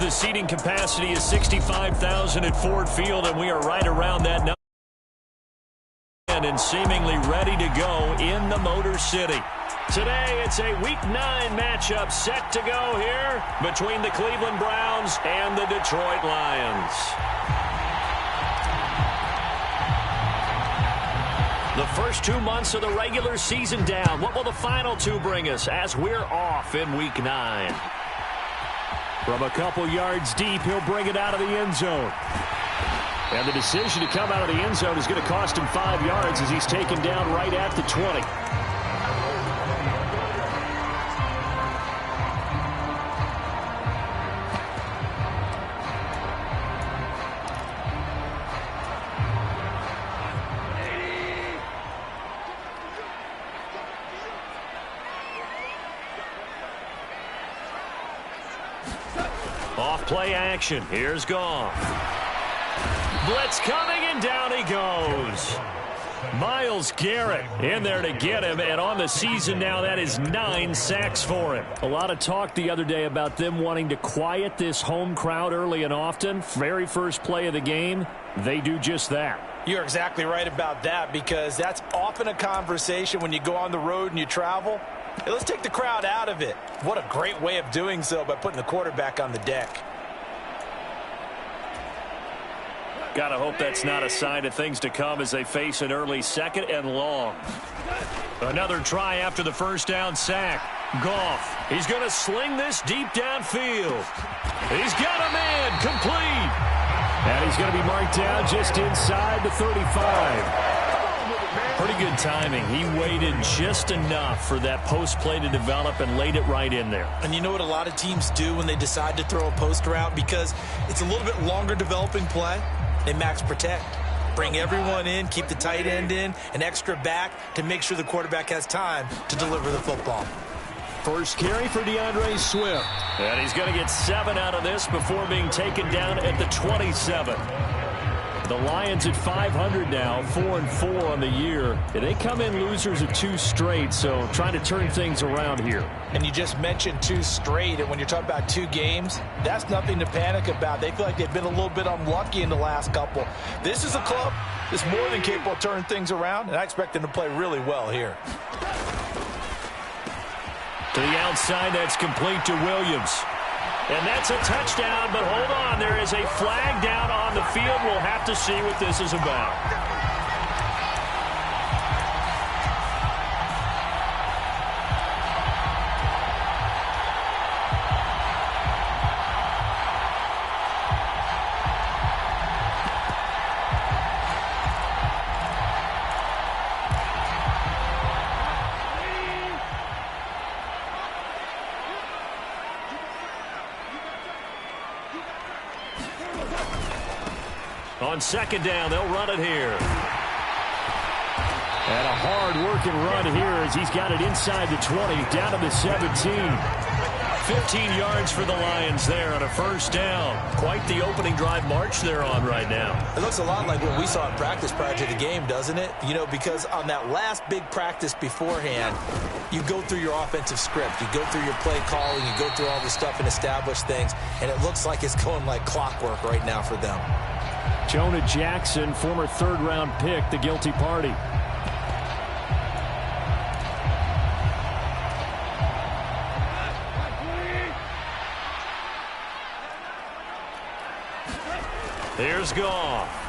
The seating capacity is 65,000 at Ford Field, and we are right around that number and seemingly ready to go in the Motor City. Today, it's a Week 9 matchup set to go here between the Cleveland Browns and the Detroit Lions. The first 2 months of the regular season down. What will the final two bring us as we're off in Week 9? From a couple yards deep, he'll bring it out of the end zone. And the decision to come out of the end zone is going to cost him 5 yards as he's taken down right at the 20. Off play action. Here's Goff. Blitz coming, and down he goes. Myles Garrett in there to get him, and on the season now, that is 9 sacks for him. A lot of talk the other day about them wanting to quiet this home crowd early and often. Very first play of the game, they do just that. You're exactly right about that, because that's often a conversation when you go on the road and you travel. Hey, let's take the crowd out of it. What a great way of doing so by putting the quarterback on the deck. Gotta hope that's not a sign of things to come as they face an early second and long. Another try after the first down sack. Goff, he's going to sling this deep downfield. He's got a man complete. And he's going to be marked down just inside the 35. Pretty good timing. He waited just enough for that post play to develop and laid it right in there. And you know what a lot of teams do when they decide to throw a post route? Because it's a little bit longer developing play. They max protect. Bring everyone in, keep the tight end in, an extra back to make sure the quarterback has time to deliver the football. First carry for DeAndre Swift. And he's going to get 7 out of this before being taken down at the 27. The Lions at 500 now, 4-4 on the year. They come in losers of 2 straight, so trying to turn things around here. And you just mentioned 2 straight, and when you're talking about 2 games, that's nothing to panic about. They feel like they've been a little bit unlucky in the last couple. This is a club that's more than capable of turning things around, and I expect them to play really well here. To the outside, that's complete to Williams. And that's a touchdown, but hold on. There is a flag down on the field. We'll have to see what this is about. On second down, they'll run it here. And a hard-working run here as he's got it inside the 20, down to the 17. 15 yards for the Lions there on a first down. Quite the opening drive march they're on right now. It looks a lot like what we saw in practice prior to the game, doesn't it? You know, because on that last big practice beforehand, you go through your offensive script. You go through your play calling. You go through all the stuff and establish things. And it looks like it's going like clockwork right now for them. Jonah Jackson, former third-round pick, the guilty party. Here's Goff.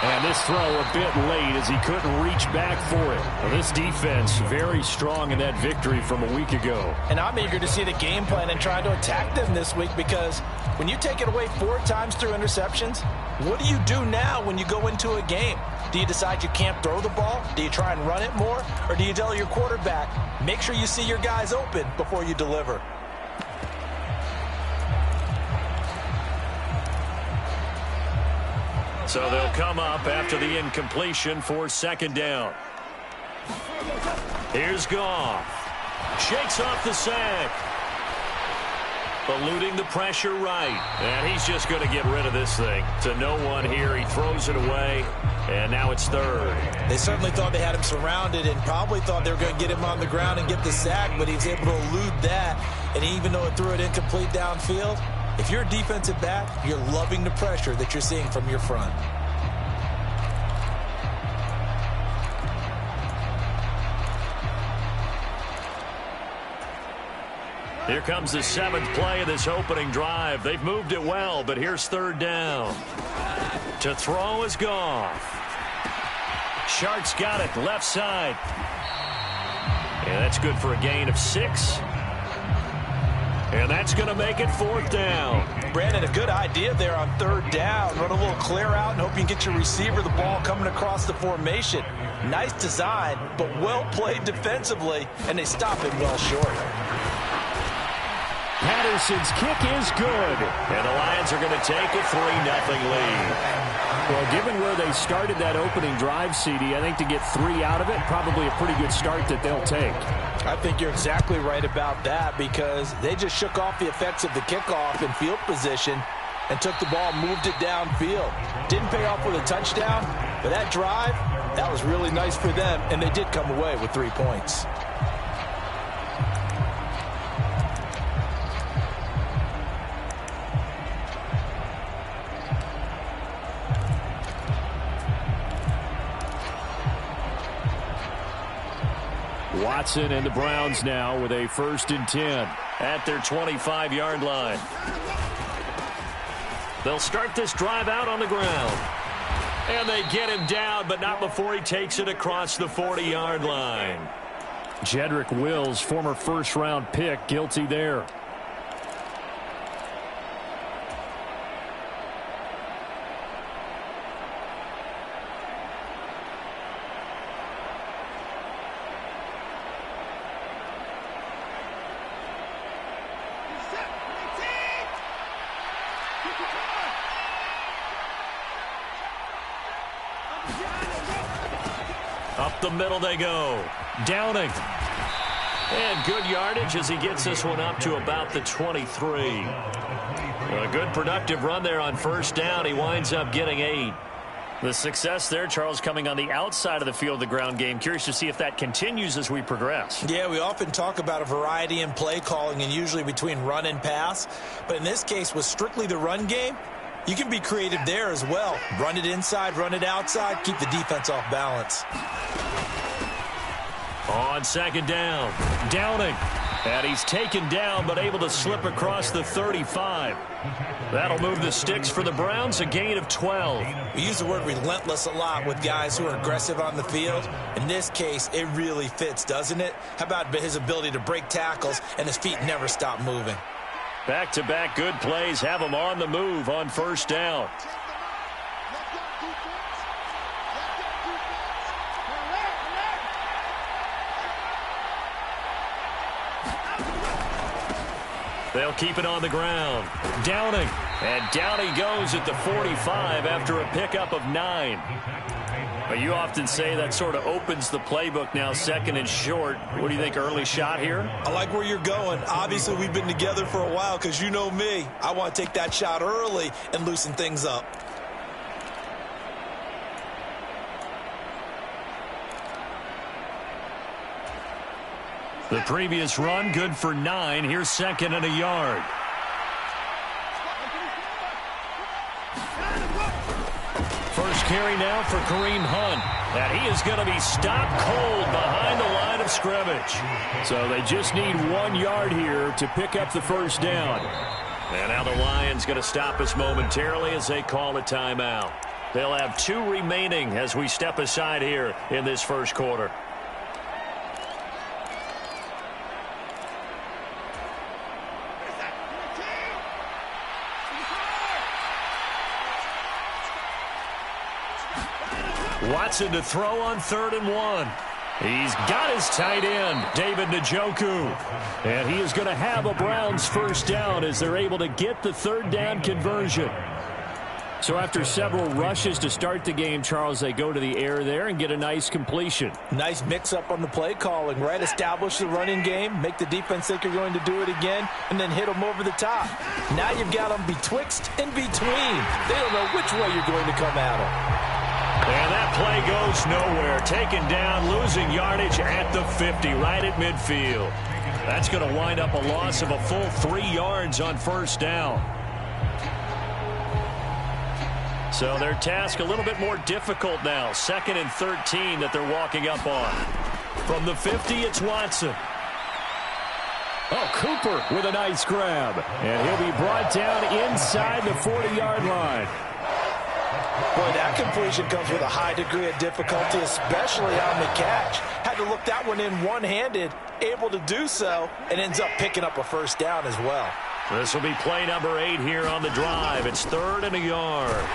And this throw a bit late as he couldn't reach back for it. Well, this defense very strong in that victory from a week ago. And I'm eager to see the game plan and try to attack them this week, because when you take it away 4 times through interceptions, what do you do now when you go into a game? Do you decide you can't throw the ball? Do you try and run it more? Or do you tell your quarterback, make sure you see your guys open before you deliver? So they'll come up after the incompletion for second down. Here's Goff. Shakes off the sack. Eluding the pressure right. And he's just going to get rid of this thing. To no one here. He throws it away. And now it's third. They certainly thought they had him surrounded and probably thought they were going to get him on the ground and get the sack, but he's able to elude that. And even though it threw it incomplete downfield, if you're a defensive back, you're loving the pressure that you're seeing from your front. Here comes the 7th play of this opening drive. They've moved it well, but here's 3rd down. To throw is Goff. Sharks got it, left side. Yeah, that's good for a gain of 6. And that's going to make it 4th down. Brandon, a good idea there on 3rd down. Run a little clear out and hope you can get your receiver the ball coming across the formation. Nice design, but well played defensively, and they stop him well short. Patterson's kick is good. And the Lions are going to take a 3-0 lead. Well, given where they started that opening drive, CD, I think to get 3 out of it, probably a pretty good start that they'll take. I think you're exactly right about that because they just shook off the effects of the kickoff in field position and took the ball, moved it downfield. Didn't pay off with a touchdown, but that drive, that was really nice for them, and they did come away with 3 points. Watson and the Browns now with a 1st and 10 at their 25-yard line. They'll start this drive out on the ground. And they get him down, but not before he takes it across the 40-yard line. Jedrick Wills, former 1st-round pick, guilty there. Up the middle they go. Downing. And good yardage as he gets this one up to about the 23. A good productive run there on 1st down. He winds up getting 8. The success there, Charles, coming on the outside of the field, the ground game. Curious to see if that continues as we progress. Yeah, we often talk about a variety in play calling and usually between run and pass. But in this case, with strictly the run game, you can be creative there as well. Run it inside, run it outside, keep the defense off balance. On 2nd down, Downing. And he's taken down but able to slip across the 35. That'll move the sticks for the Browns, a gain of 12. We use the word relentless a lot with guys who are aggressive on the field. In this case, it really fits, doesn't it? How about his ability to break tackles and his feet never stop moving? Back-to-back good plays have him on the move on 1st down. They'll keep it on the ground. Downing. And down he goes at the 45 after a pickup of 9. But you often say that sort of opens the playbook now, 2nd and short. What do you think, early shot here? I like where you're going. Obviously, we've been together for a while because you know me. I want to take that shot early and loosen things up. The previous run, good for 9. Here's 2nd and a yard. First carry now for Kareem Hunt. And he is going to be stopped cold behind the line of scrimmage. So they just need 1 yard here to pick up the 1st down. And now the Lions going to stop us momentarily as they call a timeout. They'll have 2 remaining as we step aside here in this 1st quarter. Watson to throw on 3rd and 1. He's got his tight end, David Njoku. And he is going to have a Browns 1st down as they're able to get the 3rd down conversion. So after several rushes to start the game, Charles, they go to the air there and get a nice completion. Nice mix-up on the play calling, right? Establish the running game, make the defense think you're going to do it again, and then hit them over the top. Now you've got them betwixt and between. They don't know which way you're going to come at them. And that play goes nowhere. Taken down, losing yardage at the 50, right at midfield. That's going to wind up a loss of a full 3 yards on first down. So their task a little bit more difficult now. 2nd and 13 that they're walking up on. From the 50, it's Watson. Oh, Cooper with a nice grab. And he'll be brought down inside the 40-yard line. Boy, that completion comes with a high degree of difficulty, especially on the catch. Had to look that one in one-handed, able to do so, and ends up picking up a first down as well. This will be play number 8 here on the drive. It's 3rd and a yard.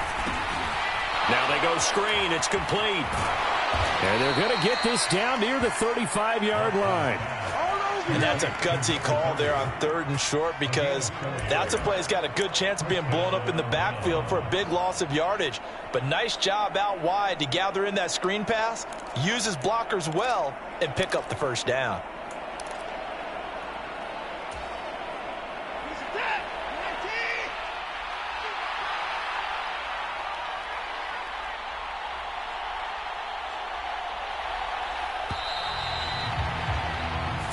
Now they go screen. It's complete. And they're going to get this down near the 35-yard line. And that's a gutsy call there on 3rd and short, because that's a play that's got a good chance of being blown up in the backfield for a big loss of yardage. But nice job out wide to gather in that screen pass, use his blockers well, and pick up the first down.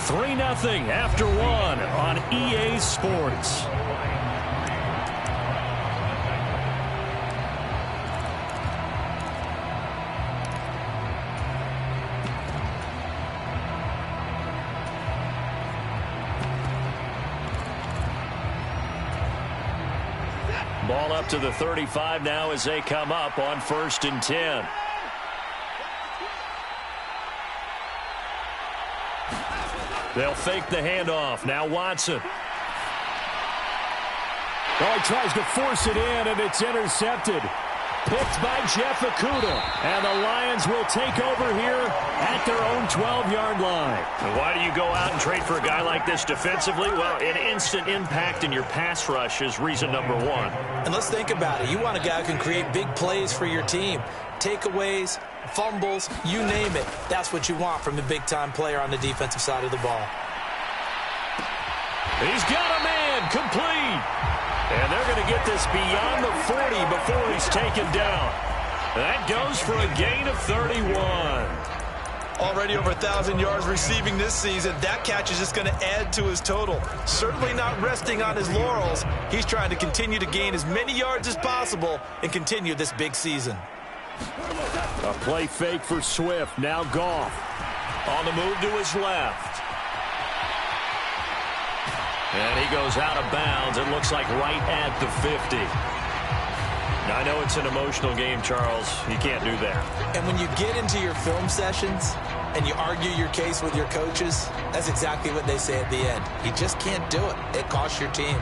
Three 3-0 after 1 on EA Sports. Ball up to the 35 now as they come up on 1st and 10. They'll fake the handoff. Now Watson. Oh, he tries to force it in, and it's intercepted. Picked by Jeff Okudah. And the Lions will take over here at their own 12-yard line. And why do you go out and trade for a guy like this defensively? Well, an instant impact in your pass rush is reason number 1. And let's think about it. You want a guy who can create big plays for your team. Takeaways, fumbles, you name it. That's what you want from a big-time player on the defensive side of the ball. He's got a man, complete. And they're going to get this beyond the 40 before he's taken down. That goes for a gain of 31. Already over 1,000 yards receiving this season. That catch is just going to add to his total. Certainly not resting on his laurels. He's trying to continue to gain as many yards as possible and continue this big season. A play fake for Swift. Now Goff. On the move to his left. And he goes out of bounds. It looks like right at the 50. Now, I know it's an emotional game, Charles. You can't do that. And when you get into your film sessions and you argue your case with your coaches, that's exactly what they say at the end. You just can't do it. It costs your team.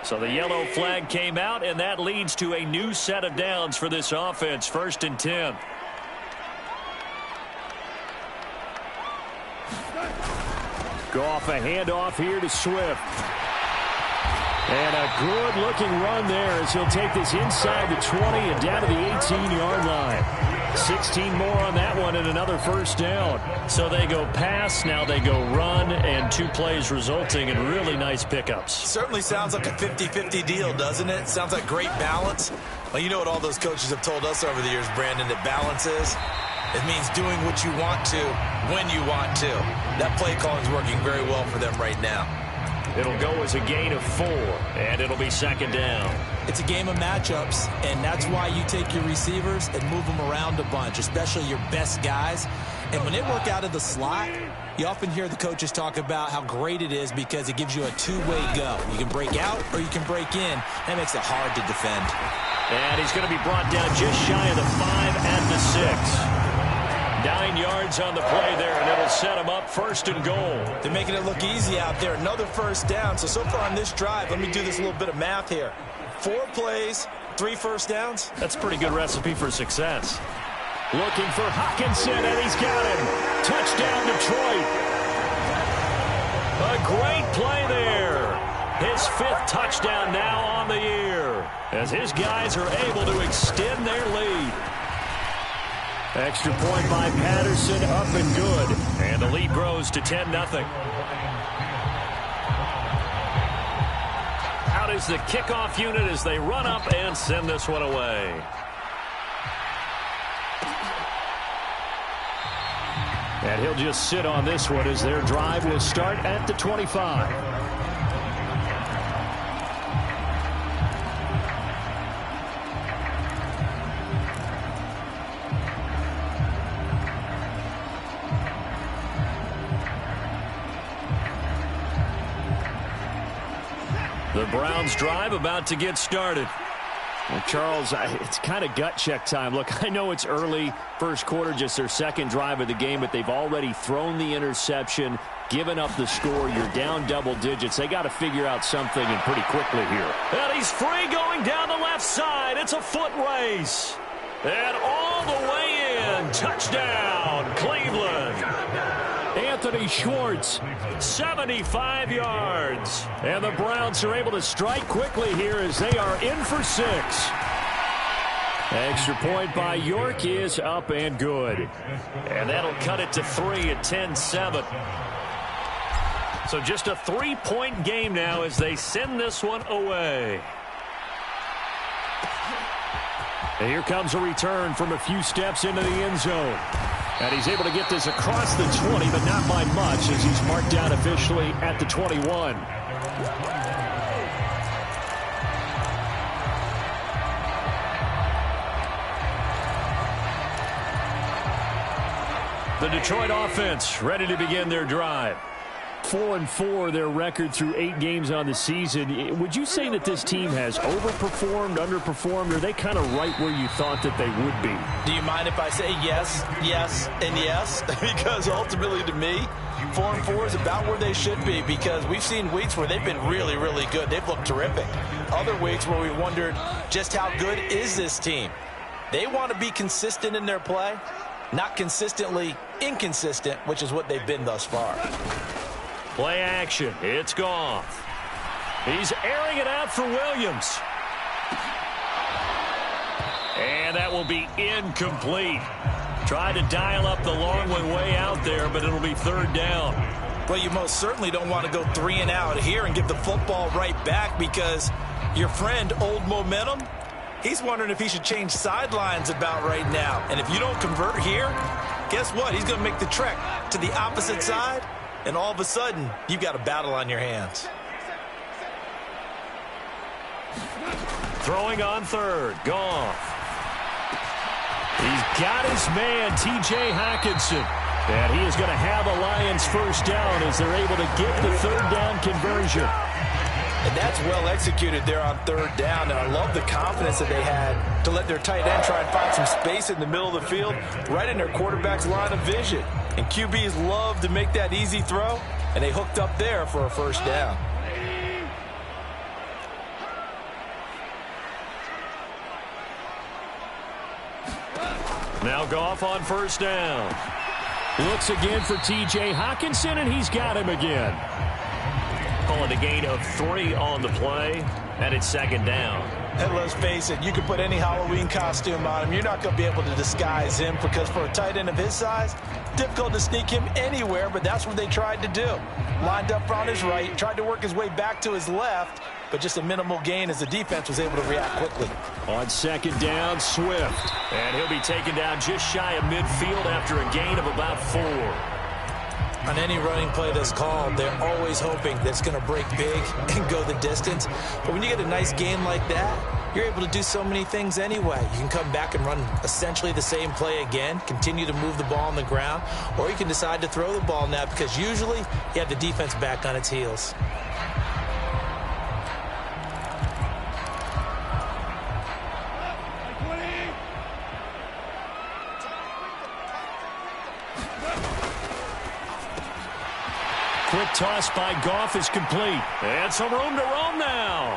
So the yellow flag came out, and that leads to a new set of downs for this offense. 1st and 10. Goff, a handoff here to Swift. And a good-looking run there as he'll take this inside the 20 and down to the 18-yard line. 16 more on that one and another first down. So they go pass, now they go run, and 2 plays resulting in really nice pickups. Certainly sounds like a 50-50 deal, doesn't it? Sounds like great balance. Well, you know what all those coaches have told us over the years, Brandon, that balance is? It means doing what you want to when you want to. That play calling is working very well for them right now. It'll go as a gain of 4, and it'll be 2nd down. It's a game of matchups, and that's why you take your receivers and move them around a bunch, especially your best guys. And when they work out of the slot, you often hear the coaches talk about how great it is because it gives you a two-way go. You can break out or you can break in. That makes it hard to defend. And he's going to be brought down just shy of the 5 and the 6. 9 yards on the play there, and it'll set him up 1st and goal. They're making it look easy out there. Another first down. So far on this drive, let me do this little bit of math here. 4 plays, 3 first downs. That's a pretty good recipe for success. Looking for Hockenson, and he's got him. Touchdown, Detroit. A great play there. His 5th touchdown now on the year as his guys are able to extend their lead. Extra point by Patterson, up and good. And the lead grows to 10-0. Out is the kickoff unit as they run up and send this one away. And he'll just sit on this one as their drive will start at the 25. The Browns drive about to get started. Well, Charles, it's kind of gut check time. Look, I know it's early, first quarter, just their second drive of the game, but they've already thrown the interception, given up the score. You're down double digits. They got to figure out something, and pretty quickly here. And he's free going down the left side. It's a foot race. And all the way in. Touchdown, Cleveland. Anthony Schwartz, 75 yards. And the Browns are able to strike quickly here as they are in for 6. Extra point by York is up and good. And that'll cut it to 3 at 10-7. So just a 3-point game now as they send this one away. And here comes a return from a few steps into the end zone. And he's able to get this across the 20, but not by much as he's marked down officially at the 21. The Detroit offense ready to begin their drive. 4-4 their record through 8 games on the season. Would you say that this team has overperformed, underperformed, or are they kind of right where you thought that they would be? Do you mind if I say yes, yes, and yes? Because ultimately to me, 4-4 is about where they should be, because we've seen weeks where they've been really, really good. They've looked terrific. Other weeks where we wondered just how good is this team. They want to be consistent in their play, not consistently inconsistent, which is what they've been thus far. Play action. It's Goff. He's airing it out for Williams. And that will be incomplete. Tried to dial up the long one way out there, but it'll be 3rd down. Well, you most certainly don't want to go 3 and out here and give the football right back, because your friend, Old Momentum, he's wondering if he should change sidelines about right now. And if you don't convert here, guess what? He's going to make the trek to the opposite side. And all of a sudden, you've got a battle on your hands. Throwing on 3rd. Goff. He's got his man, T.J. Hockenson. And he is going to have a Lions first down as they're able to get the 3rd down conversion. And that's well executed there on 3rd down. And I love the confidence that they had to let their tight end try and find some space in the middle of the field, right in their quarterback's line of vision. And QBs love to make that easy throw, and they hooked up there for a first down. Now Goff on 1st down. Looks again for T.J. Hockenson, and he's got him again. Calling a gain of 3 on the play, and it's 2nd down. And let's face it, you can put any Halloween costume on him. You're not going to be able to disguise him, because for a tight end of his size, difficult to sneak him anywhere, but that's what they tried to do. Lined up on his right, tried to work his way back to his left, but just a minimal gain as the defense was able to react quickly. On 2nd down, Swift. And he'll be taken down just shy of midfield after a gain of about 4. On any running play that's called, they're always hoping that it's going to break big and go the distance. But when you get a nice gain like that, you're able to do so many things anyway. You can come back and run essentially the same play again, continue to move the ball on the ground, or you can decide to throw the ball now, because usually you have the defense back on its heels. Quick toss by Goff is complete. And some room to roam now.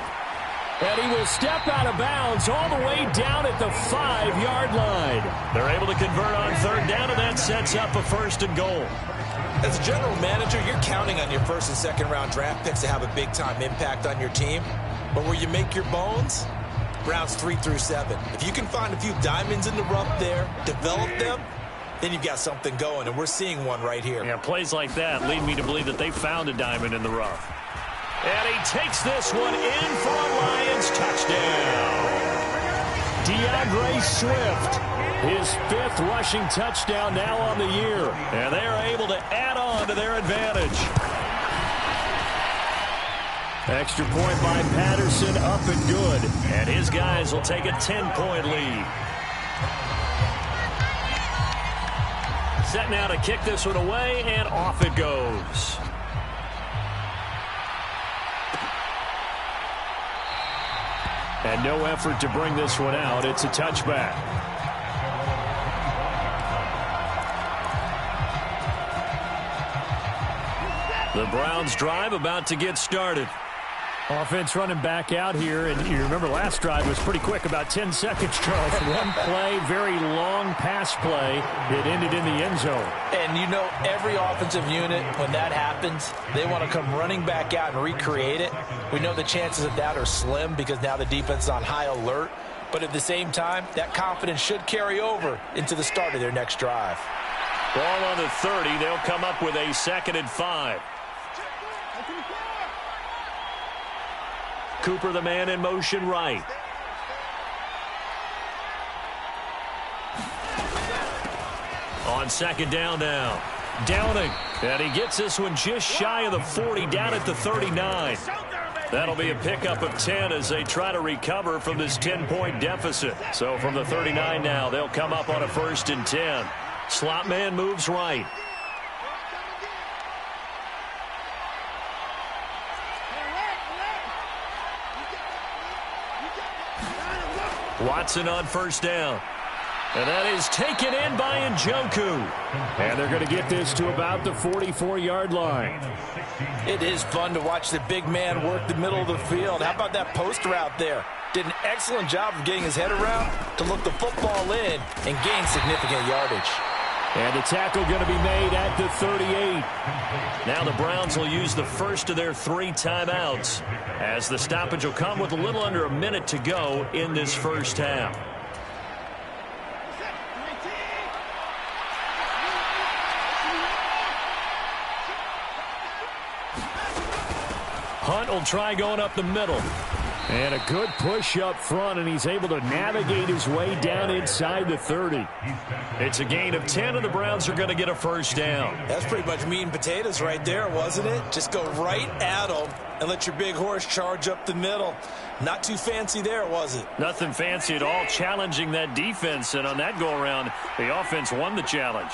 And he will step out of bounds all the way down at the 5-yard line. They're able to convert on 3rd down, and that sets up a 1st and goal. As a general manager, you're counting on your 1st and 2nd round draft picks to have a big-time impact on your team. But where you make your bones, rounds 3 through 7. If you can find a few diamonds in the rough there, develop them, then you've got something going, and we're seeing one right here. Yeah, plays like that lead me to believe that they found a diamond in the rough. And he takes this one in for a Lions touchdown. DeAndre Swift, his 5th rushing touchdown now on the year. And they're able to add on to their advantage. Extra point by Patterson, up and good. And his guys will take a 10-point lead. Set now to kick this one away, and off it goes. And no effort to bring this one out. It's a touchback. The Browns drive about to get started. Offense running back out here, and you remember last drive was pretty quick, about 10 seconds, Charles. One play, very long pass play that ended in the end zone. And you know every offensive unit, when that happens, they want to come running back out and recreate it. We know the chances of that are slim because now the defense is on high alert. But at the same time, that confidence should carry over into the start of their next drive. Ball on the 30. They'll come up with a 2nd and 5. Cooper, the man in motion right. On 2nd down now. Downing. And he gets this one just shy of the 40, down at the 39. That'll be a pickup of 10 as they try to recover from this 10-point deficit. So from the 39 now, they'll come up on a 1st and 10. Slot man moves right. Watson on 1st down. And that is taken in by Njoku. And they're going to get this to about the 44-yard line. It is fun to watch the big man work the middle of the field. How about that post route there? Did an excellent job of getting his head around to look the football in and gain significant yardage. And the tackle going to be made at the 38. Now the Browns will use the first of their 3 timeouts as the stoppage will come with a little under a minute to go in this first half. Hunt will try going up the middle. And a good push up front, and he's able to navigate his way down inside the 30. It's a gain of 10, and the Browns are going to get a 1st down. That's pretty much meat and potatoes right there, wasn't it? Just go right at them and let your big horse charge up the middle. Not too fancy there, was it? Nothing fancy at all, challenging that defense, and on that go-around, the offense won the challenge.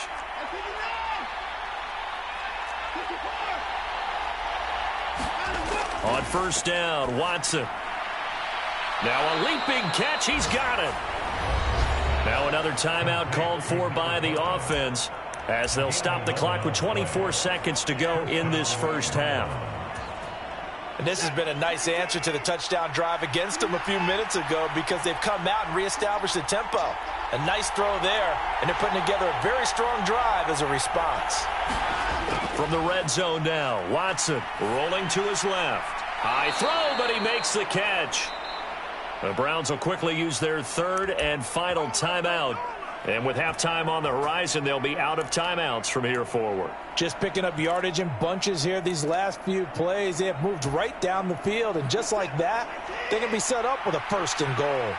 On 1st down, Watson. Now a leaping catch. He's got it. Now another timeout called for by the offense as they'll stop the clock with 24 seconds to go in this first half. And this has been a nice answer to the touchdown drive against them a few minutes ago because they've come out and reestablished the tempo. A nice throw there, and they're putting together a very strong drive as a response. From the red zone now, Watson rolling to his left. High throw, but he makes the catch. The Browns will quickly use their 3rd and final timeout. And with halftime on the horizon, they'll be out of timeouts from here forward. Just picking up yardage in bunches here these last few plays. They have moved right down the field, and just like that, they can be set up with a 1st and goal.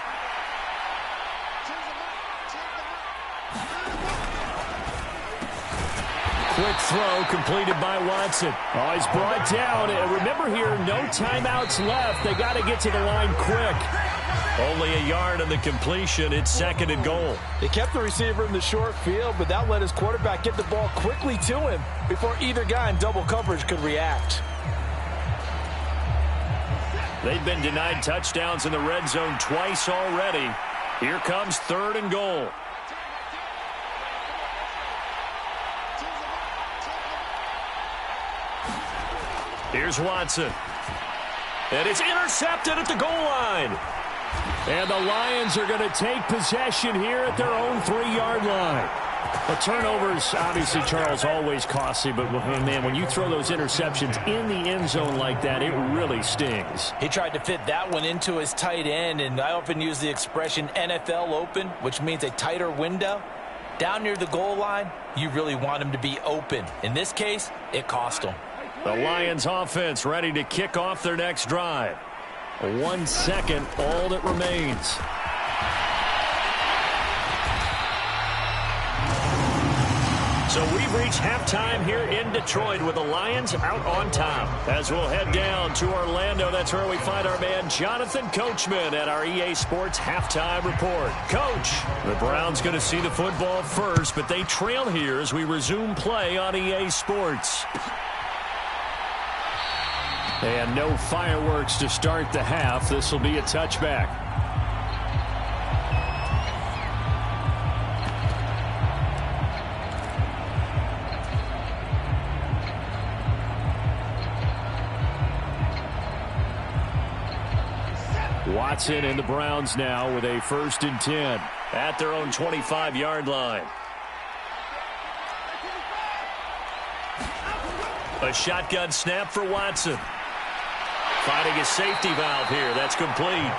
Quick throw completed by Watson. Oh, he's brought down. Remember here, no timeouts left. They got to get to the line quick. Only a yard on the completion. It's 2nd and goal. They kept the receiver in the short field, but that let his quarterback get the ball quickly to him before either guy in double coverage could react. They've been denied touchdowns in the red zone twice already. Here comes 3rd and goal. Here's Watson. And it's intercepted at the goal line. And the Lions are going to take possession here at their own 3-yard line. The turnovers, obviously, Charles, always costly. But, man, when you throw those interceptions in the end zone like that, it really stings. He tried to fit that one into his tight end, and I often use the expression NFL open, which means a tighter window. Down near the goal line, you really want him to be open. In this case, it cost him. The Lions offense ready to kick off their next drive. 1 second, all that remains. So we've reached halftime here in Detroit with the Lions out on top. As we'll head down to Orlando, that's where we find our man Jonathan Coachman at our EA Sports Halftime Report. Coach, the Browns going to see the football first, but they trail here as we resume play on EA Sports. And no fireworks to start the half. This will be a touchback. Watson and the Browns now with a 1st and 10 at their own 25-yard line. A shotgun snap for Watson. Finding a safety valve here. That's complete.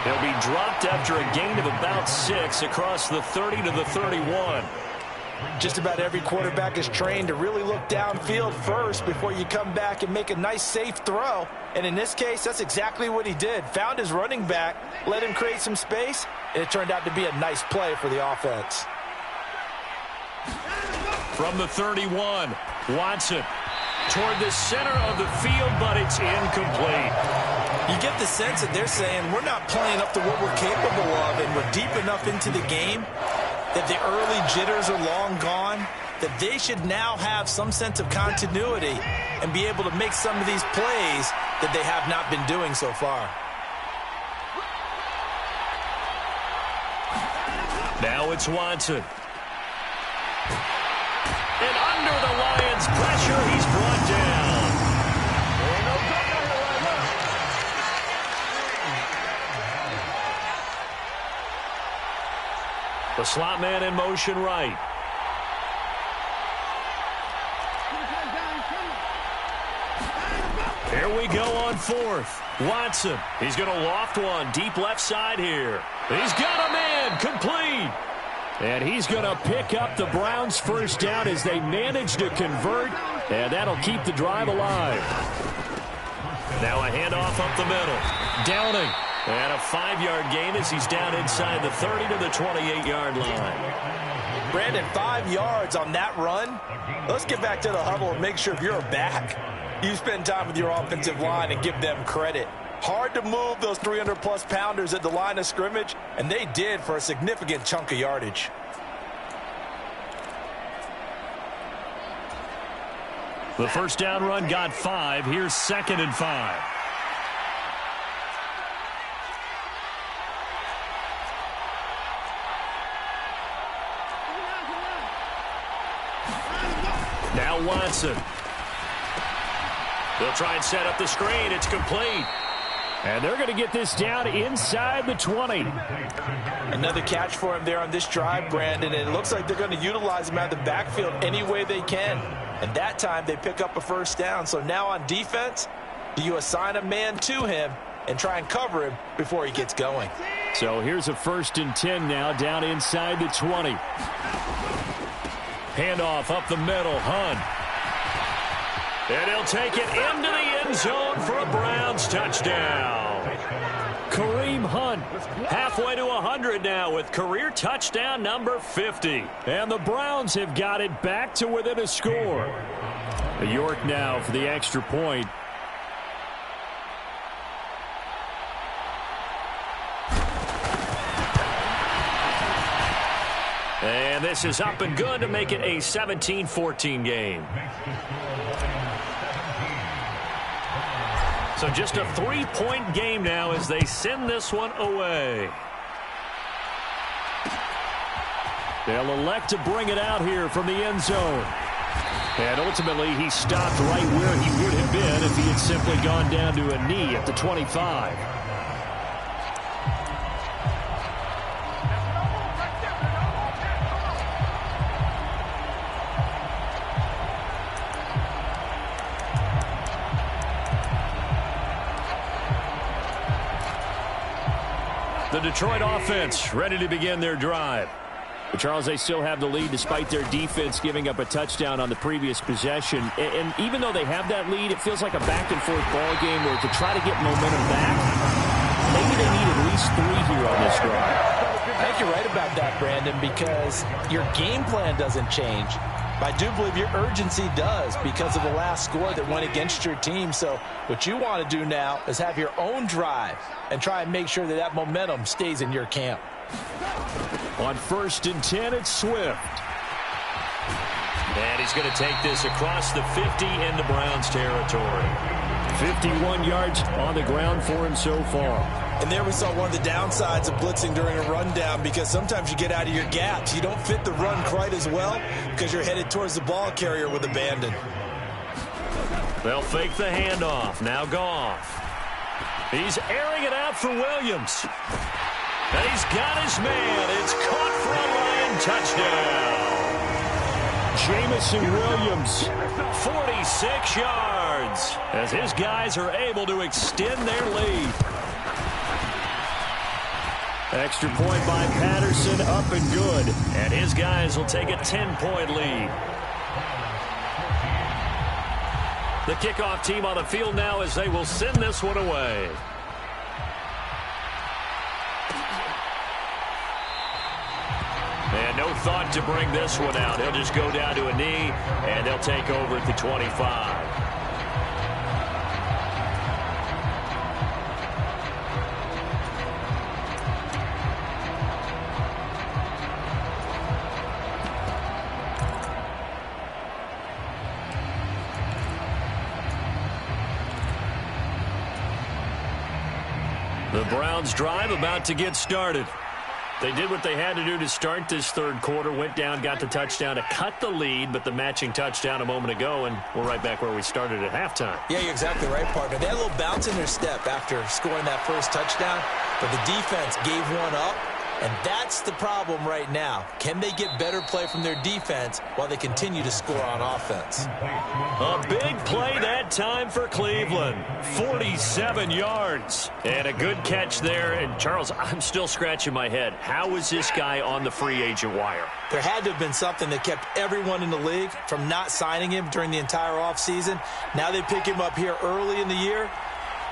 He'll be dropped after a gain of about 6 across the 30 to the 31. Just about every quarterback is trained to really look downfield first before you come back and make a nice, safe throw. And in this case, that's exactly what he did. Found his running back, let him create some space, and it turned out to be a nice play for the offense. From the 31, Watson toward the center of the field, but it's incomplete. You get the sense that they're saying we're not playing up to what we're capable of, and we're deep enough into the game that the early jitters are long gone, that they should now have some sense of continuity and be able to make some of these plays that they have not been doing so far. Now it's Watson. And under the Lions' pressure, he's brought down. The slot man in motion right. Here we go on 4th. Watson, he's going to loft one deep left side here. He's got a man, complete. And he's going to pick up the Browns' 1st down as they manage to convert, and that'll keep the drive alive. Now a handoff up the middle. Downing. And a 5-yard gain as he's down inside the 30 to the 28-yard line. Brandon, 5 yards on that run. Let's get back to the huddle and make sure if you're back, you spend time with your offensive line and give them credit. Hard to move those 300-plus pounders at the line of scrimmage, and they did for a significant chunk of yardage. The 1st down run got 5. Here's 2nd and 5. Now Watson. They'll try and set up the screen. It's complete. And they're going to get this down inside the 20. Another catch for him there on this drive, Brandon. And it looks like they're going to utilize him out of the backfield any way they can. And that time they pick up a 1st down. So now on defense, do you assign a man to him and try and cover him before he gets going? So here's a 1st and 10 now down inside the 20. Handoff up the middle. Hunt. And he'll take it into the end zone for a Browns touchdown. Kareem Hunt halfway to 100 now with career touchdown number 50. And the Browns have got it back to within a score. York now for the extra point. And this is up and good to make it a 17-14 game. So just a 3-point game now as they send this one away. They'll elect to bring it out here from the end zone. And ultimately, he stopped right where he would have been if he had simply gone down to a knee at the 25. The Detroit offense ready to begin their drive. But Charles, they still have the lead despite their defense giving up a touchdown on the previous possession. And even though they have that lead, it feels like a back-and-forth ball game where to try to get momentum back, maybe they need at least 3 here on this drive. I think you're right about that, Brandon, because your game plan doesn't change. I do believe your urgency does because of the last score that went against your team. So what you want to do now is have your own drive and try and make sure that that momentum stays in your camp. On 1st and 10, it's Swift. And he's going to take this across the 50 into Browns territory. 51 yards on the ground for him so far. And there we saw one of the downsides of blitzing during a rundown, because sometimes you get out of your gaps. You don't fit the run quite as well because you're headed towards the ball carrier with abandon. They'll fake the handoff. Now Goff. He's airing it out for Williams. And he's got his man. It's caught for a Lion touchdown. Jameson Williams. 46 yards as his guys are able to extend their lead. Extra point by Patterson, up and good. And his guys will take a 10-point lead. The kickoff team on the field now as they will send this one away. And no thought to bring this one out. He'll just go down to a knee, and they'll take over at the 25. The Browns drive about to get started. They did what they had to do to start this third quarter, went down, got the touchdown to cut the lead, but the matching touchdown a moment ago, and we're right back where we started at halftime. Yeah, you're exactly right, partner. They had a little bounce in their step after scoring that first touchdown, but the defense gave one up, and that's the problem right now. Can they get better play from their defense while they continue to score on offense? A big play that time for Cleveland. 47 yards. And a good catch there. And, Charles, I'm still scratching my head. How is this guy on the free agent wire? There had to have been something that kept everyone in the league from not signing him during the entire offseason. Now they pick him up here early in the year.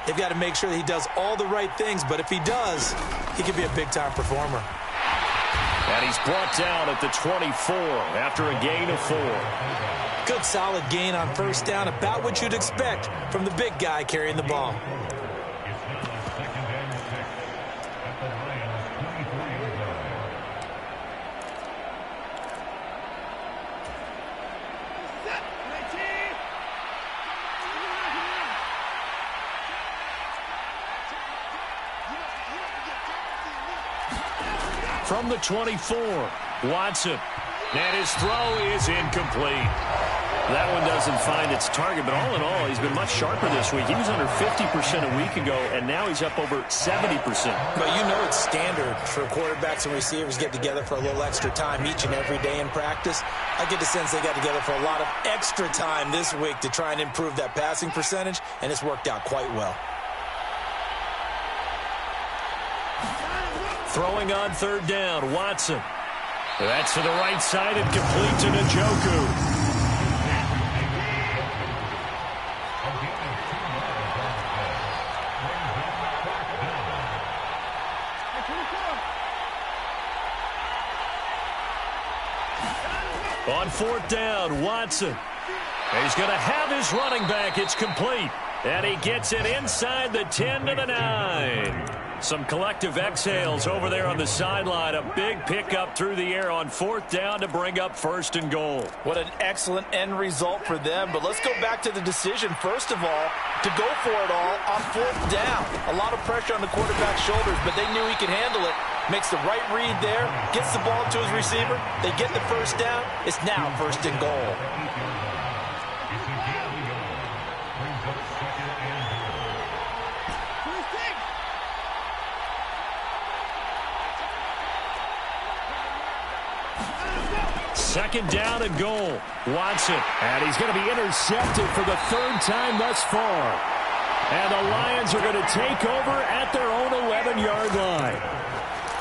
They've got to make sure that he does all the right things. But if he does, he could be a big-time performer. And he's brought down at the 24 after a gain of 4. Good solid gain on first down, about what you'd expect from the big guy carrying the ball. From the 24, Watson. And his throw is incomplete. That one doesn't find its target, but all in all, he's been much sharper this week. He was under 50% a week ago, and now he's up over 70%. But you know it's standard for quarterbacks and receivers get together for a little extra time each and every day in practice. I get the sense they got together for a lot of extra time this week to try and improve that passing percentage, and it's worked out quite well. Throwing on third down, Watson. That's to the right side and complete to Njoku. On fourth down, Watson. He's going to have his running back. It's complete. And he gets it inside the 10 to the 9. Some collective exhales over there on the sideline. A big pickup through the air on fourth down to bring up 1st and goal. What an excellent end result for them. But let's go back to the decision, first of all, to go for it all on fourth down. A lot of pressure on the quarterback's shoulders, but they knew he could handle it. Makes the right read there, gets the ball to his receiver. They get the first down. It's now 1st and goal. Second down and goal. Watson. And he's going to be intercepted for the 3rd time thus far. And the Lions are going to take over at their own 11-yard line.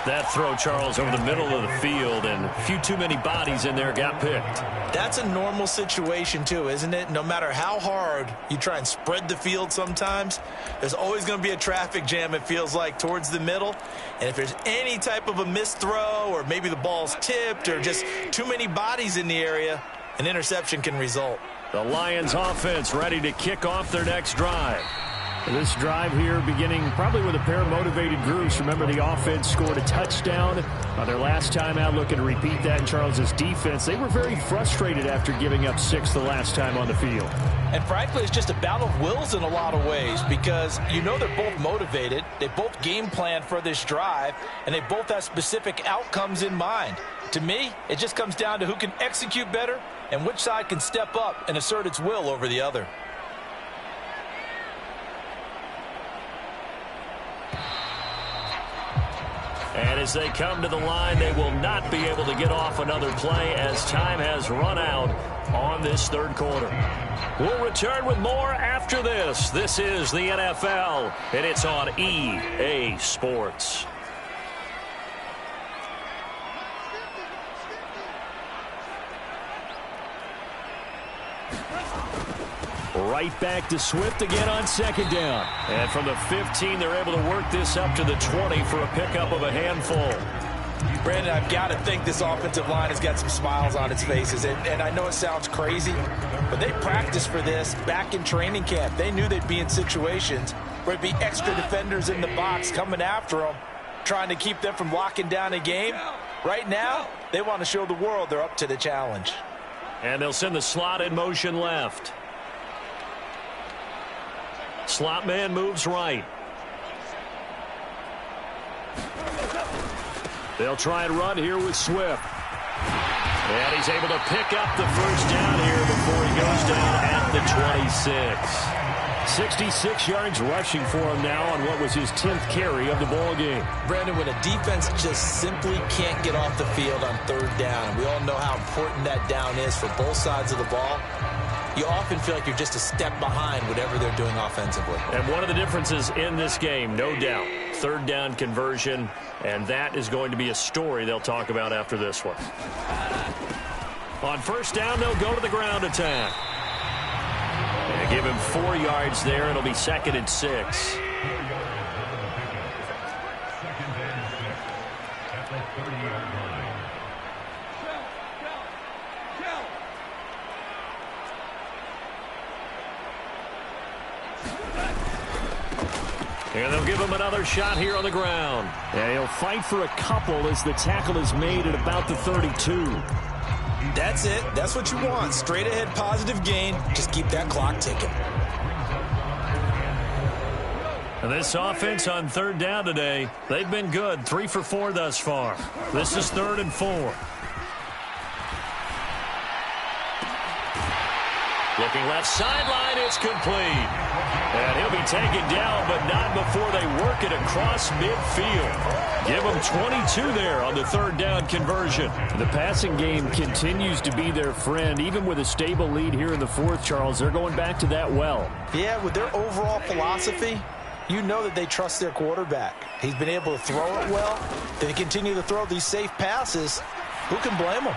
That throw, Charles, over the middle of the field, and a few too many bodies in there got picked. That's a normal situation, too, isn't it? No matter how hard you try and spread the field sometimes, there's always going to be a traffic jam, it feels like, towards the middle. And if there's any type of a missed throw, or maybe the ball's tipped, or just too many bodies in the area, an interception can result. The Lions offense ready to kick off their next drive. This drive here beginning probably with a pair of motivated groups. Remember, the offense scored a touchdown on their last time out, looking to repeat that in Charles' defense. They were very frustrated after giving up 6 the last time on the field. And frankly, it's just a battle of wills in a lot of ways because you know they're both motivated. They both game plan for this drive, and they both have specific outcomes in mind. To me, it just comes down to who can execute better and which side can step up and assert its will over the other. And as they come to the line, they will not be able to get off another play as time has run out on this third quarter. We'll return with more after this. This is the NFL, and it's on EA Sports. Right back to Swift again on second down. And from the 15, they're able to work this up to the 20 for a pickup of a handful. Brandon, I've got to think this offensive line has got some smiles on its faces. And I know it sounds crazy, but they practiced for this back in training camp. They knew they'd be in situations where it'd be extra defenders in the box coming after them, trying to keep them from locking down a game. Right now, they want to show the world they're up to the challenge. And they'll send the slot in motion left. Slot man moves right. They'll try and run here with Swift. And he's able to pick up the first down here before he goes down at the 26. 66 yards rushing for him now on what was his 10th carry of the ball game. Brandon, when a defense just simply can't get off the field on third down, and we all know how important that down is for both sides of the ball, you often feel like you're just a step behind whatever they're doing offensively. And one of the differences in this game, no doubt, third down conversion, and that is going to be a story they'll talk about after this one. On first down, they'll go to the ground attack. And give him 4 yards there. It'll be 2nd and 6. And they'll give him another shot here on the ground. Yeah, he'll fight for a couple as the tackle is made at about the 32. That's it. That's what you want. Straight ahead positive gain. Just keep that clock ticking. And this offense on third down today, they've been good. 3 for 4 thus far. This is 3rd and 4. Looking left sideline, it's complete. And he'll be taken down, but not before they work it across midfield. Give them 22 there on the third down conversion. The passing game continues to be their friend. Even with a stable lead here in the fourth, Charles, they're going back to that well. Yeah, with their overall philosophy, you know that they trust their quarterback. He's been able to throw it well. They continue to throw these safe passes. Who can blame them?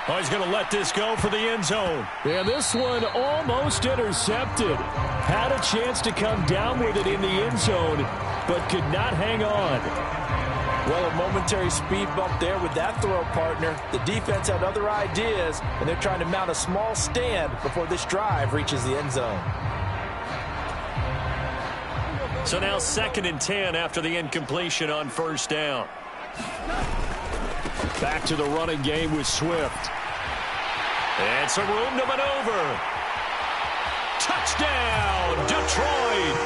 Oh, he's going to let this go for the end zone. Yeah, this one almost intercepted. Had a chance to come down with it in the end zone, but could not hang on. Well, a momentary speed bump there with that throw, partner. The defense had other ideas, and they're trying to mount a small stand before this drive reaches the end zone. So now 2nd and 10 after the incompletion on first down. Back to the running game with Swift. And some room to maneuver. Touchdown, Detroit.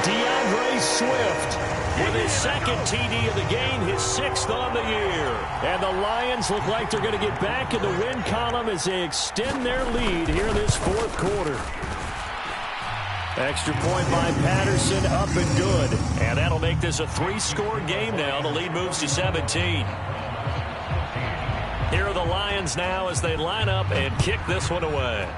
DeAndre Swift with his 2nd TD of the game, his 6th on the year. And the Lions look like they're going to get back in the win column as they extend their lead here in this fourth quarter. Extra point by Patterson, up and good. And that'll make this a 3-score game now. The lead moves to 17. Here are the Lions now as they line up and kick this one away.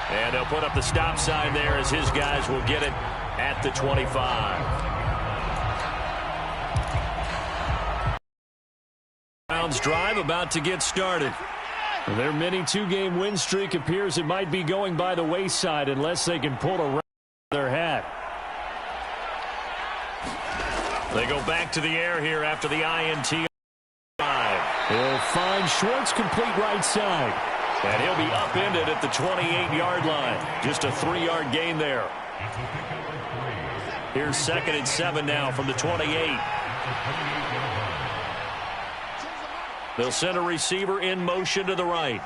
And they'll put up the stop sign there as his guys will get it at the 25. Browns drive about to get started. Their mini 2-game win streak appears it might be going by the wayside unless they can pull around their hat. They go back to the air here after the INT. He'll find Schwartz complete right side. And he'll be upended at the 28-yard line. Just a 3-yard gain there. Here's 2nd and 7 now from the 28. They'll send a receiver in motion to the right.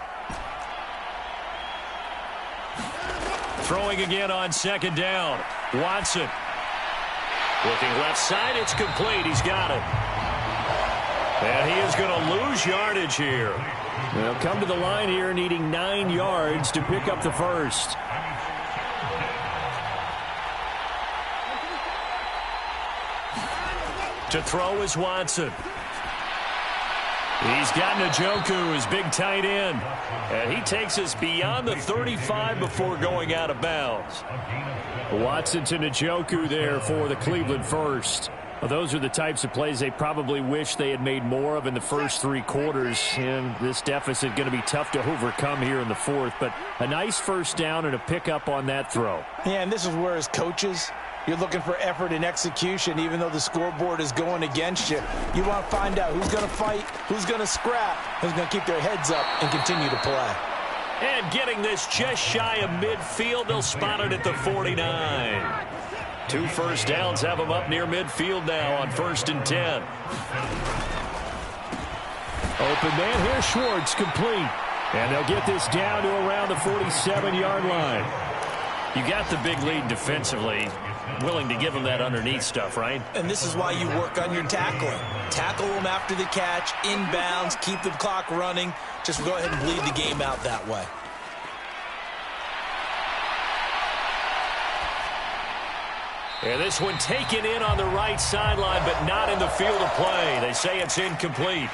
Throwing again on 2nd down. Watson. Looking left side, it's complete. He's got it. And he is going to lose yardage here. They'll come to the line here needing 9 yards to pick up the first. To throw is Watson. He's got Njoku, his big tight end. And he takes us beyond the 35 before going out of bounds. Watson to Njoku there for the Cleveland first. Well, those are the types of plays they probably wish they had made more of in the first 3 quarters. And this deficit going to be tough to overcome here in the 4th. But a nice first down and a pickup on that throw. Yeah, and this is where as coaches, you're looking for effort and execution, even though the scoreboard is going against you. You want to find out who's going to fight, who's going to scrap, who's going to keep their heads up and continue to play. And getting this just shy of midfield, they'll spot it at the 49. 2 first downs have them up near midfield now on 1st and 10. Open man here, Schwartz, complete. And they'll get this down to around the 47-yard line. You got the big lead defensively. Willing to give them that underneath stuff, right? And this is why you work on your tackling. Tackle them after the catch, inbounds, keep the clock running. Just go ahead and bleed the game out that way. And this one taken in on the right sideline, but not in the field of play. They say it's incomplete.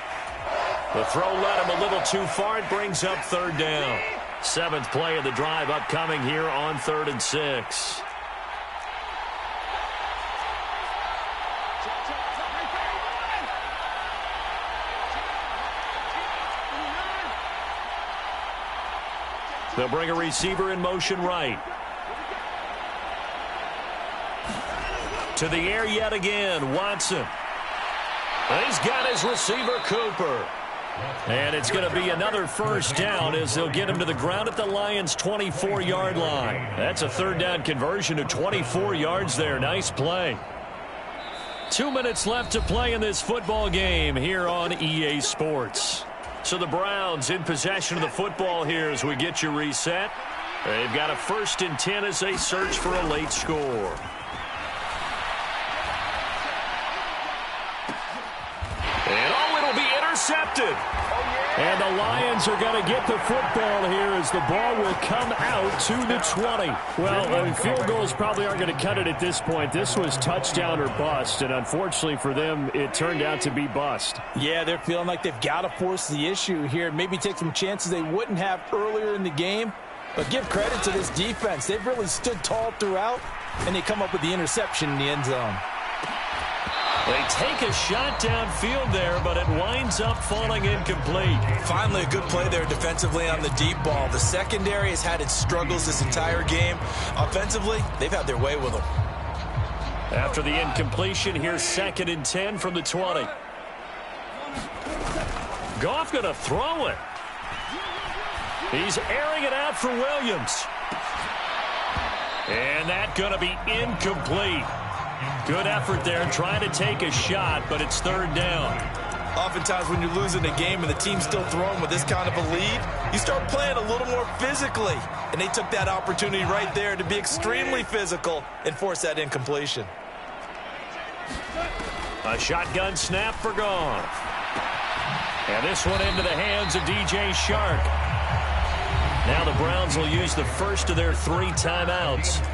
The throw led him a little too far. It brings up 3rd down. 7th play of the drive upcoming here on 3rd and 6. They'll bring a receiver in motion right. To the air yet again, Watson. He's got his receiver, Cooper. And it's going to be another first down as they'll get him to the ground at the Lions' 24-yard line. That's a 3rd down conversion of 24 yards there. Nice play. 2 minutes left to play in this football game here on EA Sports. So the Browns in possession of the football here as we get you reset. They've got a 1st and 10 as they search for a late score. And it'll be intercepted. And the Lions are going to get the football here as the ball will come out to the 20. Well, field goals probably aren't going to cut it at this point. This was touchdown or bust, and unfortunately for them, it turned out to be bust. Yeah, they're feeling like they've got to force the issue here. Maybe take some chances they wouldn't have earlier in the game. But give credit to this defense. They've really stood tall throughout, and they come up with the interception in the end zone. They take a shot downfield there, but it winds up falling incomplete. Finally, a good play there defensively on the deep ball. The secondary has had its struggles this entire game. Offensively, they've had their way with them. After the incompletion, here's 2nd and 10 from the 20. Goff going to throw it. He's airing it out for Williams. And that's going to be incomplete. Good effort there trying to take a shot, but it's 3rd down. Oftentimes when you're losing a game and the team's still throwing with this kind of a lead, you start playing a little more physically. And they took that opportunity right there to be extremely physical and force that incompletion. A shotgun snap for Goff. And this one into the hands of DJ Shark. Now the Browns will use the first of their 3 timeouts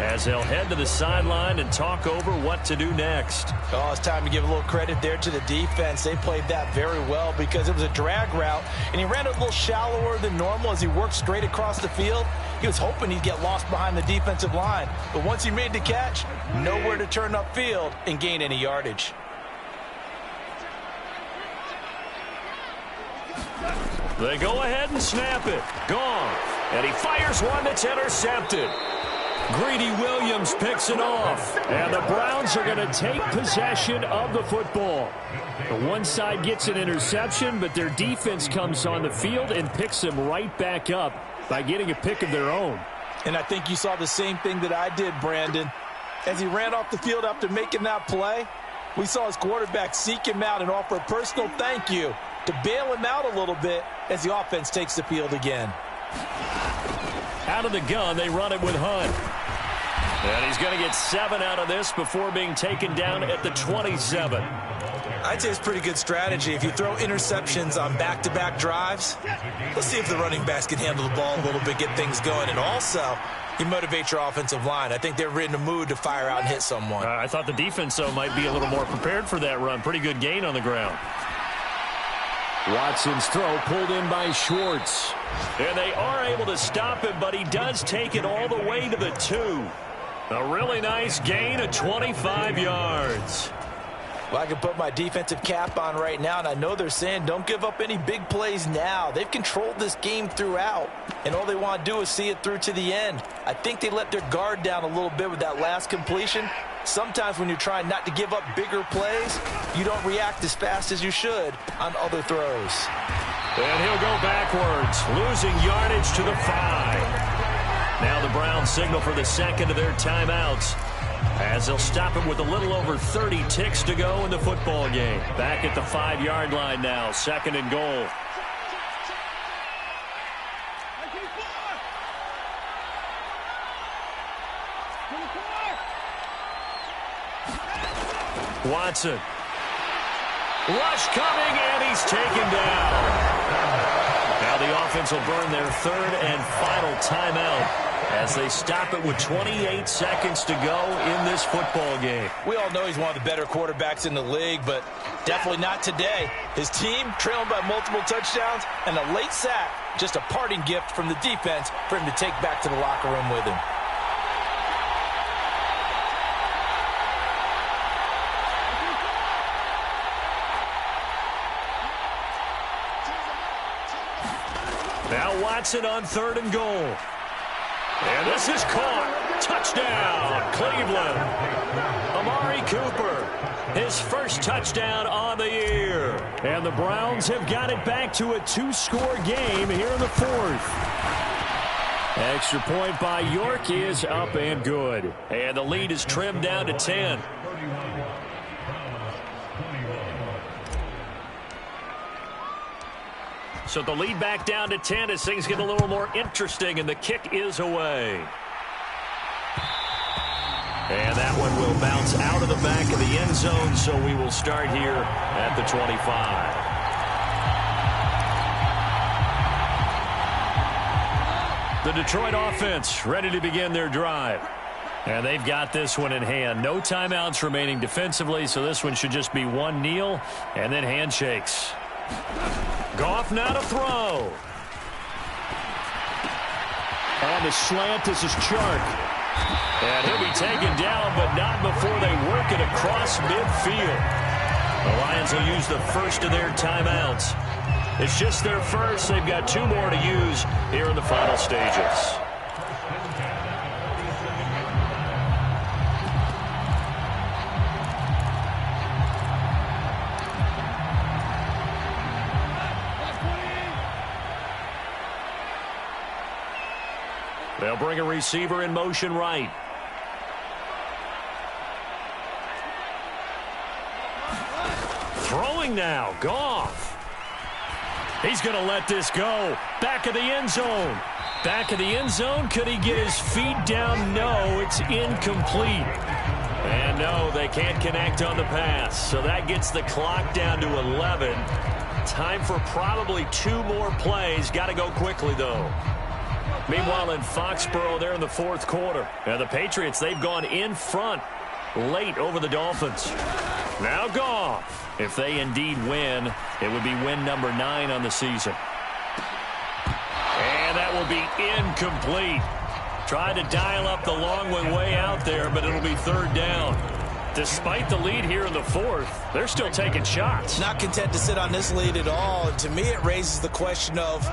as they'll head to the sideline and talk over what to do next. Oh, it's time to give a little credit there to the defense. They played that very well because it was a drag route, and he ran it a little shallower than normal as he worked straight across the field. He was hoping he'd get lost behind the defensive line, but once he made the catch, nowhere to turn upfield and gain any yardage. They go ahead and snap it. Gone. And he fires one that's intercepted. Greedy Williams picks it off. And the Browns are going to take possession of the football. The one side gets an interception, but their defense comes on the field and picks them right back up by getting a pick of their own. And I think you saw the same thing that I did, Brandon. As he ran off the field after making that play, we saw his quarterback seek him out and offer a personal thank you to bail him out a little bit as the offense takes the field again. Out of the gun, they run it with Hunt. And he's going to get 7 out of this before being taken down at the 27. I'd say it's pretty good strategy. If you throw interceptions on back-to-back drives, let's see if the running backs can handle the ball a little bit, get things going. And also, you motivate your offensive line. I think they're in the mood to fire out and hit someone. I thought the defense, though, might be a little more prepared for that run. Pretty good gain on the ground. Watson's throw pulled in by Schwartz. And they are able to stop him, but he does take it all the way to the 2. A really nice gain of 25 yards. Well, I can put my defensive cap on right now, and I know they're saying don't give up any big plays now. They've controlled this game throughout, and all they want to do is see it through to the end. I think they let their guard down a little bit with that last completion. Sometimes when you're trying not to give up bigger plays, you don't react as fast as you should on other throws. And he'll go backwards, losing yardage to the 5. Now the Browns signal for the second of their timeouts as they'll stop him with a little over 30 ticks to go in the football game. Back at the 5-yard line now, 2nd and goal. Watson. Rush coming, and he's taken down. Now the offense will burn their 3rd and final timeout as they stop it with 28 seconds to go in this football game. We all know he's one of the better quarterbacks in the league, but definitely not today. His team trailing by multiple touchdowns and a late sack, just a parting gift from the defense for him to take back to the locker room with him. Now Watson on 3rd and goal. And this is caught. Touchdown, Cleveland. Amari Cooper, his first touchdown on the year. And the Browns have got it back to a 2-score game here in the 4th. Extra point by York is up and good. And the lead is trimmed down to 10. So the lead back down to 10 as things get a little more interesting, and the kick is away. And that one will bounce out of the back of the end zone, so we will start here at the 25. The Detroit offense ready to begin their drive. And they've got this one in hand. No timeouts remaining defensively, so this one should just be one kneel and then handshakes. Goff now to throw. On the slant, this is Chark. And he'll be taken down, but not before they work it across midfield. The Lions will use the first of their timeouts. It's just their first. They've got 2 more to use here in the final stages. They'll bring a receiver in motion right. Throwing now, Goff. He's going to let this go. Back of the end zone. Back of the end zone. Could he get his feet down? No, it's incomplete. And no, they can't connect on the pass. So that gets the clock down to 11. Time for probably 2 more plays. Got to go quickly, though. Meanwhile, in Foxborough, they're in the 4th quarter. Now, the Patriots, they've gone in front late over the Dolphins. Now Goff. If they indeed win, it would be win number 9 on the season. And that will be incomplete. Tried to dial up the long way out there, but it'll be 3rd down. Despite the lead here in the 4th, they're still taking shots. Not content to sit on this lead at all. And to me, it raises the question of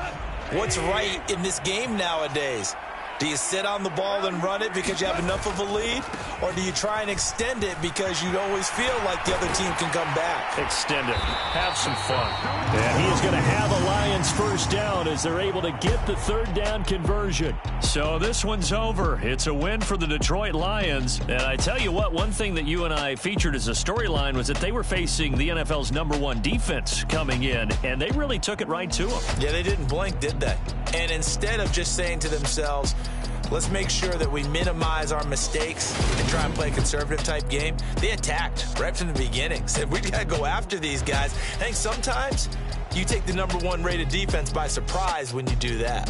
what's right in this game nowadays. Do you sit on the ball and run it because you have enough of a lead? Or do you try and extend it because you always feel like the other team can come back? Extend it. Have some fun. And he is going to have a Lions first down as they're able to get the third down conversion. So this one's over. It's a win for the Detroit Lions. And I tell you what, one thing that you and I featured as a storyline was that they were facing the NFL's #1 defense coming in, and they really took it right to them. Yeah, they didn't blink, did they? And instead of just saying to themselves, let's make sure that we minimize our mistakes and try and play a conservative-type game, they attacked right from the beginning. Said, we got to go after these guys. I think sometimes you take the #1 rated defense by surprise when you do that.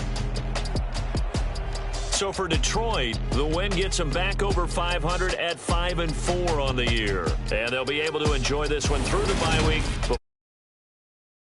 So for Detroit, the win gets them back over 500 at 5-4 on the year. And they'll be able to enjoy this one through the bye week.